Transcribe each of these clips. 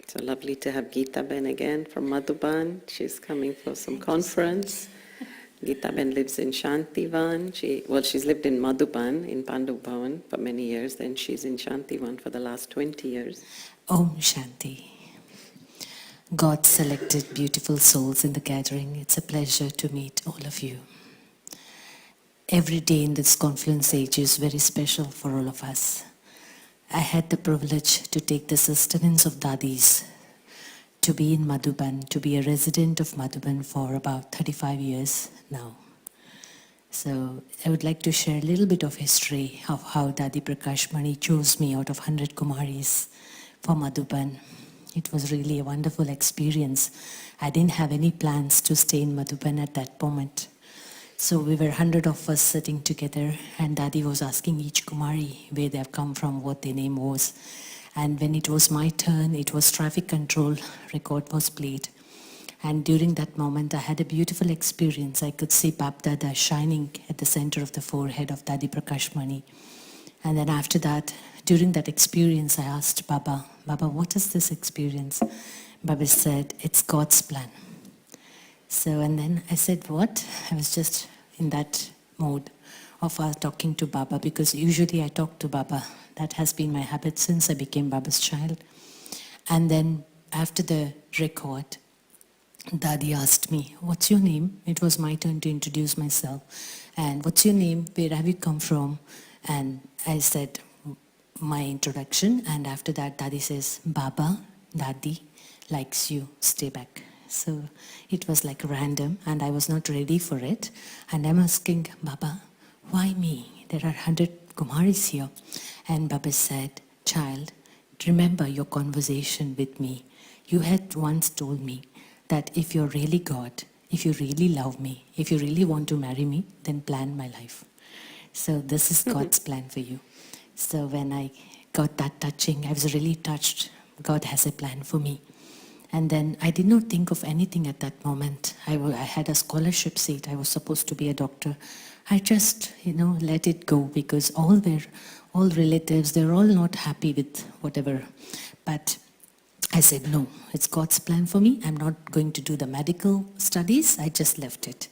So lovely to have Geeta Bahan again from Madhuban. She's coming for some conference. Geeta Bahan lives in Shantivan. She's lived in Madhuban in Pandu Bhavan for many years. Then she's in Shantivan for the last 20 years. Om Shanti. God selected beautiful souls in the gathering. It's a pleasure to meet all of you. Every day in this confluence age is very special for all of us. I had the privilege to take the sustenance of Dadis, to be in Madhuban, to be a resident of Madhuban for about 35 years now. So I would like to share a little bit of history of how Dadi Prakash Mani chose me out of 100 Kumaris for Madhuban. It was really a wonderful experience. I didn't have any plans to stay in Madhuban at that moment. So we were 100 of us sitting together, and Dadi was asking each Kumari where they have come from, what their name was. And when it was my turn, it was traffic control, record was played. And during that moment, I had a beautiful experience. I could see Bap Dada shining at the center of the forehead of Dadi Prakash Mani. And then after that, during that experience, I asked Baba, what is this experience? Baba said, it's God's plan. So, and then I said, what? I was just in that mode of talking to Baba, because usually I talk to Baba. That has been my habit since I became Baba's child. And then after the record, Dadi asked me, what's your name? It was my turn to introduce myself. And what's your name? Where have you come from? And I said my introduction. And after that, Dadi says, Baba, Dadi likes you, stay back. So it was like random, and I was not ready for it. And I'm asking, Baba, why me? There are 100 Kumaris here. And Baba said, child, remember your conversation with me. You had once told me that if you're really God, if you really love me, if you really want to marry me, then plan my life. So this is God's plan for you. So when I got that touching, I was really touched. God has a plan for me. And then I did not think of anything at that moment. I had a scholarship seat. I was supposed to be a doctor. I just, let it go, because all relatives, they're all not happy with whatever. But I said, no, it's God's plan for me. I'm not going to do the medical studies. I just left it.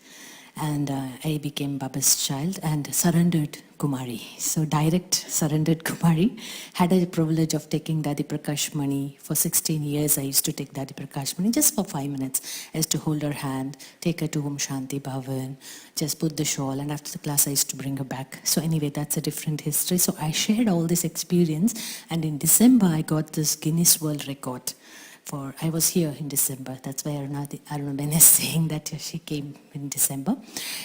And I became Baba's child and surrendered Kumari. So direct surrendered Kumari. Had a privilege of taking Dadi Prakash Mani. For 16 years I used to take Dadi Prakash Mani just for 5 minutes. I used to hold her hand, take her to Om Shanti Bhavan, just put the shawl, and after the class I used to bring her back. So anyway, that's a different history. So I shared all this experience, and in December I got this Guinness World Record. I was here in December. That's why Arunaben is saying that she came in December.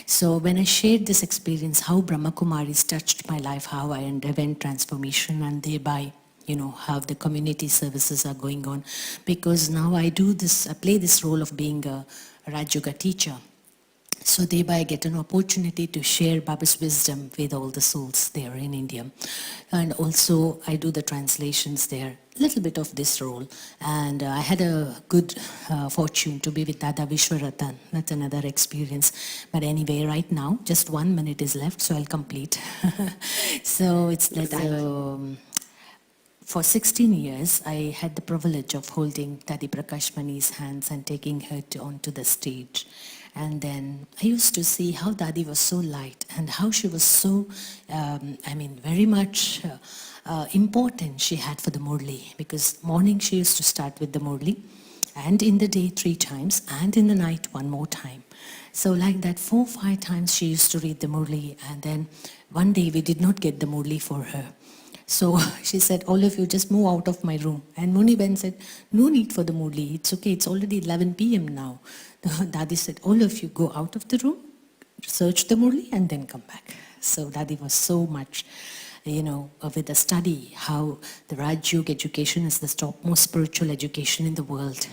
So when I shared this experience, how Brahma Kumaris touched my life, how I underwent transformation, and thereby, how the community services are going on. Because now I play this role of being a Raj Yoga teacher. So thereby I get an opportunity to share Baba's wisdom with all the souls there in India. And also I do the translations there, a little bit of this role. And I had a good fortune to be with Dada Vishwaratan. That's another experience. But anyway, right now, just 1 minute is left, so I'll complete. So it's that for 16 years, I had the privilege of holding Dadi Prakash Mani's hands and taking her onto the stage. And then I used to see how Dadi was so light, and how she was so, very much important she had for the Murli. Because morning she used to start with the Murli, and in the day 3 times, and in the night 1 more time. So like that 4 or 5 times she used to read the Murli, and then one day we did not get the Murli for her. So she said, all of you just move out of my room. And Muniben said, no need for the Murli. It's okay, it's already 11 p.m. now. Dadi said, all of you go out of the room, search the Murli, and then come back. So Dadi was so much, with the study, how the Raj Yoga education is the topmost spiritual education in the world.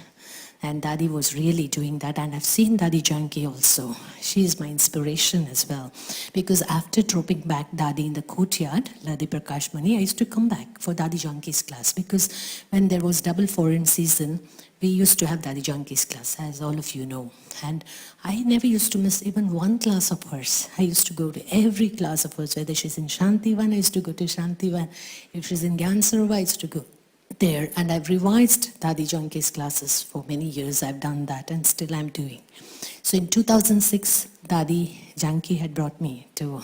And Dadi was really doing that. And I've seen Dadi Janki also. She is my inspiration as well. Because after dropping back Dadi in the courtyard, Dadi Prakash Mani, I used to come back for Dadi Janki's class. Because when there was double foreign season, we used to have Dadi Janki's class, as all of you know. And I never used to miss even 1 class of hers. I used to go to every class of hers. Whether she's in Shantivan, I used to go to Shantivan. If she's in Gyan Sarovar, I used to go. there, and I've revised Dadi Janki's classes for many years. I've done that and still I'm doing. So in 2006, Dadi Janki had brought me to,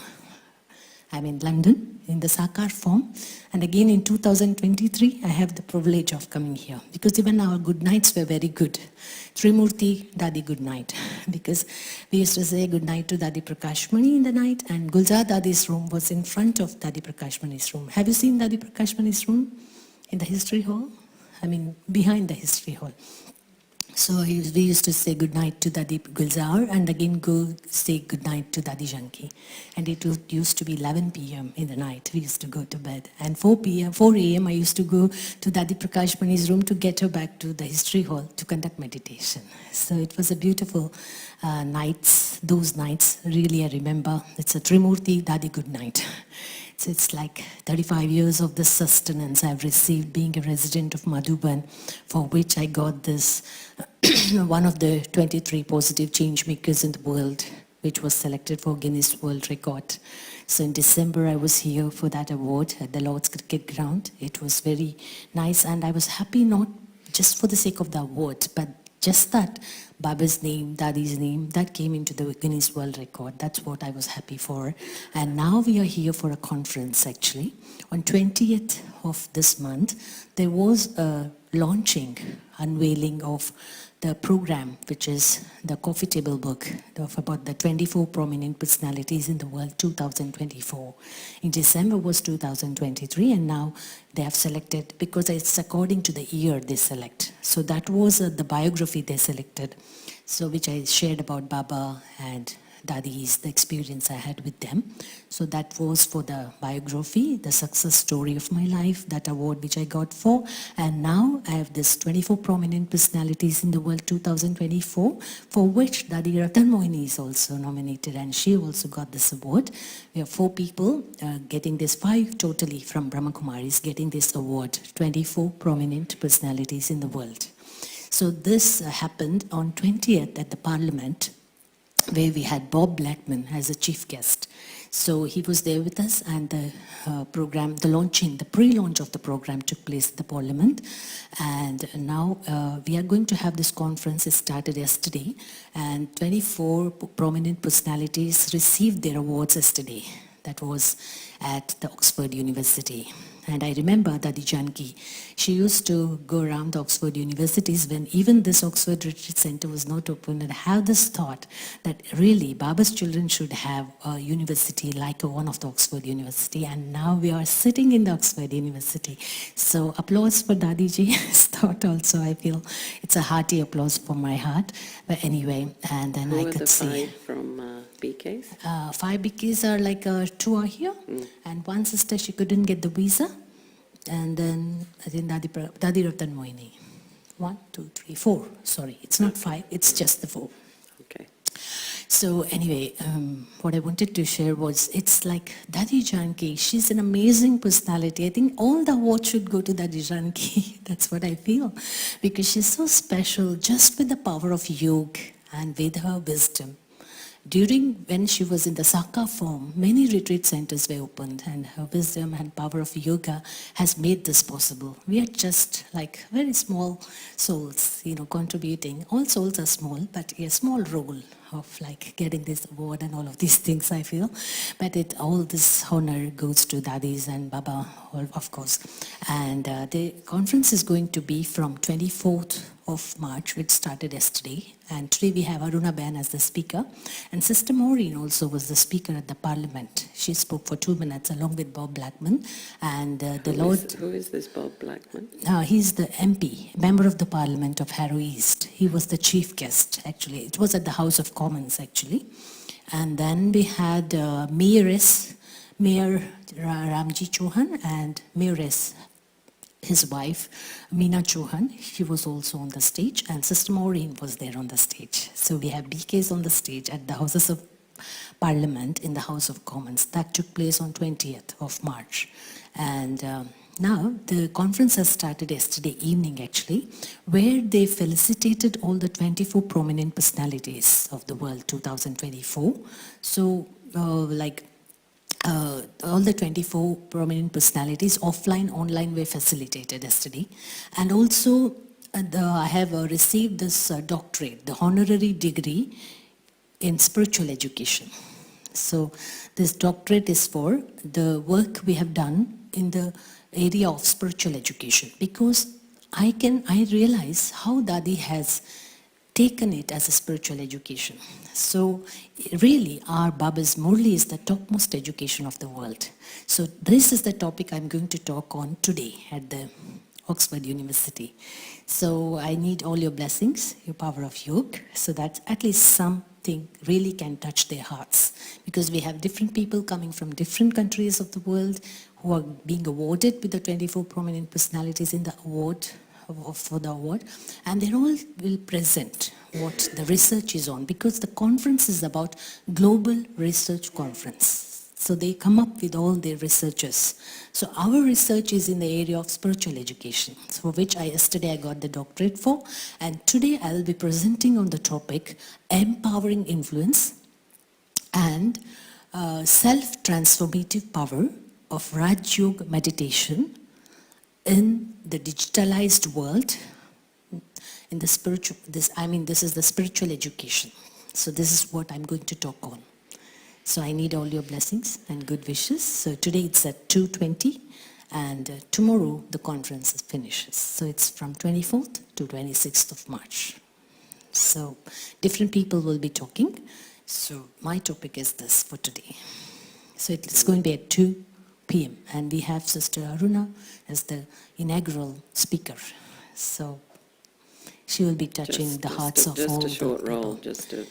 I'm in London in the Sakar form, and again in 2023 I have the privilege of coming here because even our good nights were very good. Trimurti, Dadi good night, because we used to say good night to Dadi Prakashmani in the night, and Gulzar Dadi's room was in front of Dadi Prakashmani's room. Have you seen Dadi Prakashmani's room in the history hall? I mean, behind the history hall. So we used to say good night to Dadi Gulzar and again go say good night to Dadi Janki. And it used to be 11 p.m. in the night. We used to go to bed. And 4 a.m. I used to go to Dadi Prakashmani's room to get her back to the history hall to conduct meditation. So it was a beautiful nights. Those nights, really I remember. It's a Trimurti Dadi good night. So it's like 35 years of the sustenance I've received being a resident of Madhuban, for which I got this one of the 23 positive change makers in the world, which was selected for Guinness World Record. So in December I was here for that award at the Lord's Cricket Ground. It was very nice, and I was happy not just for the sake of the award, but just that Baba's name, Dadi's name, that came into the Guinness World Record. That's what I was happy for. And now we are here for a conference actually. On 20th of this month, there was a launching, unveiling of the program, which is the coffee table book of about the 24 prominent personalities in the world 2024. In December was 2023, and now they have selected, because it's according to the year they select. So that was the biography they selected, so which I shared about Baba and Dadi's, the experience I had with them. So that was for the biography, the success story of my life, that award which I got for. And now I have this 24 prominent personalities in the world 2024, for which Dadi Ratan Mohini is also nominated, and she also got this award. We have 4 people getting this, 5 totally from Brahma Kumaris getting this award, 24 prominent personalities in the world. So this happened on 20th at the Parliament, where we had Bob Blackman as a chief guest. So he was there with us, and the program, the launching, the pre-launch of the program took place at the Parliament. And now we are going to have this conference. It started yesterday, and 24 prominent personalities received their awards yesterday. That was at the Oxford University. And I remember Dadi Janki, she used to go around the Oxford universities when even this Oxford Retreat Center was not open, and have this thought that really Baba's children should have a university like one of the Oxford University, and now we are sitting in the Oxford University. So applause for Dadi Ji's thought also. I feel it's a hearty applause from my heart. But anyway, and then I could see. Who were the 5 from BKs? 5 BKs are like 2 are here, and one sister, she couldn't get the visa. And then I think Dadi Ratan Mohini. 1, 2, 3, 4. Sorry, it's not 5, it's just the 4. Okay. So anyway, what I wanted to share was, it's like Dadi Janki, she's an amazing personality. I think all the awards should go to Dadi Janki. That's what I feel. Because she's so special just with the power of yoga and with her wisdom. When she was in the Saka form, many retreat centers were opened, and her wisdom and power of yoga has made this possible. We are just like very small souls, contributing. All souls are small, but a small role of like getting this award and all of these things, I feel. But all this honor goes to Dadis and Baba, of course. And the conference is going to be from 24th of March, which started yesterday. And today we have Aruna Ben as the speaker. And Sister Maureen also was the speaker at the Parliament. She spoke for 2 minutes along with Bob Blackman. And Who is this Bob Blackman? He's the MP, Member of the Parliament of Harrow East. He was the chief guest, actually. It was at the House of Commons, actually. And then we had Mayor Ramji Chauhan and Mayoress, his wife, Meena Chauhan. She was also on the stage, and Sister Maureen was there on the stage. So we have BKs on the stage at the Houses of Parliament in the House of Commons. That took place on 20th of March. And now the conference has started yesterday evening, actually, where they felicitated all the 24 prominent personalities of the world 2024. So all the 24 prominent personalities, offline, online, were facilitated yesterday. And also, I have received this doctorate, the honorary degree in spiritual education. So this doctorate is for the work we have done in the area of spiritual education, because I realize how Dadi has taken it as a spiritual education. So really our Baba's Murli is the topmost education of the world. So this is the topic I'm going to talk on today at the Oxford University. So I need all your blessings, your power of yoga, so that at least something really can touch their hearts. Because we have different people coming from different countries of the world who are being awarded with the 24 prominent personalities in the award, for the award, and they all will present what the research is on, because the conference is about global research conference. So they come up with all their researches. So our research is in the area of spiritual education, for which yesterday I got the doctorate for, and today I will be presenting on the topic empowering influence and self-transformative power of Raj Yoga meditation in the digitalized world, in the spiritual, this is the spiritual education. So this is what I'm going to talk on. So I need all your blessings and good wishes. So today it's at 2:20, and tomorrow the conference finishes. So it's from 24th to 26th of March. So different people will be talking. So my topic is this for today. So it's going to be at 2 p.m. and we have Sister Aruna as the inaugural speaker. So she will be touching the hearts of all the people. Just a short role, just a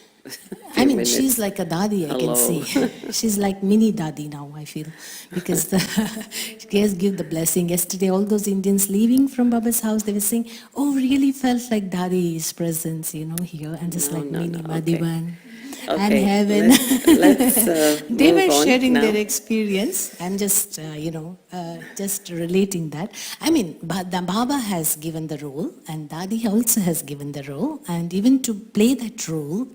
I mean, minutes. she's like a Dadi, I can see. She's like mini Dadi now, I feel. Because she has given the blessing. Yesterday, all those Indians leaving from Baba's house, they were saying, oh, really felt like Dadi's presence, here. And just like mini Madhivan. And heaven. Let's they move were on sharing now. their experience. I'm just, just relating that. I mean, the Baba has given the role, and Dadi also has given the role. And even to play that role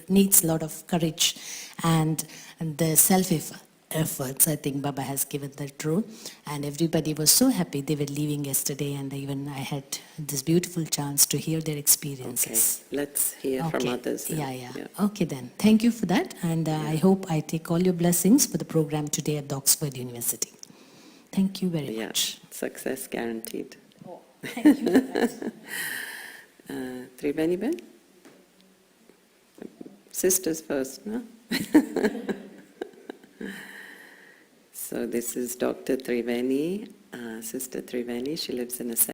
needs a lot of courage and the self-efforts. I think Baba has given that role. And everybody was so happy. They were leaving yesterday, and even I had this beautiful chance to hear their experiences. Okay, let's hear from others now. Yeah. Okay then. Thank you for that. And I hope I take all your blessings for the program today at the Oxford University. Thank you very much. Success guaranteed. Oh, thank you for that. Triveni Ben? Sisters first, no? So this is Dr. Triveni, Sister Triveni. She lives in a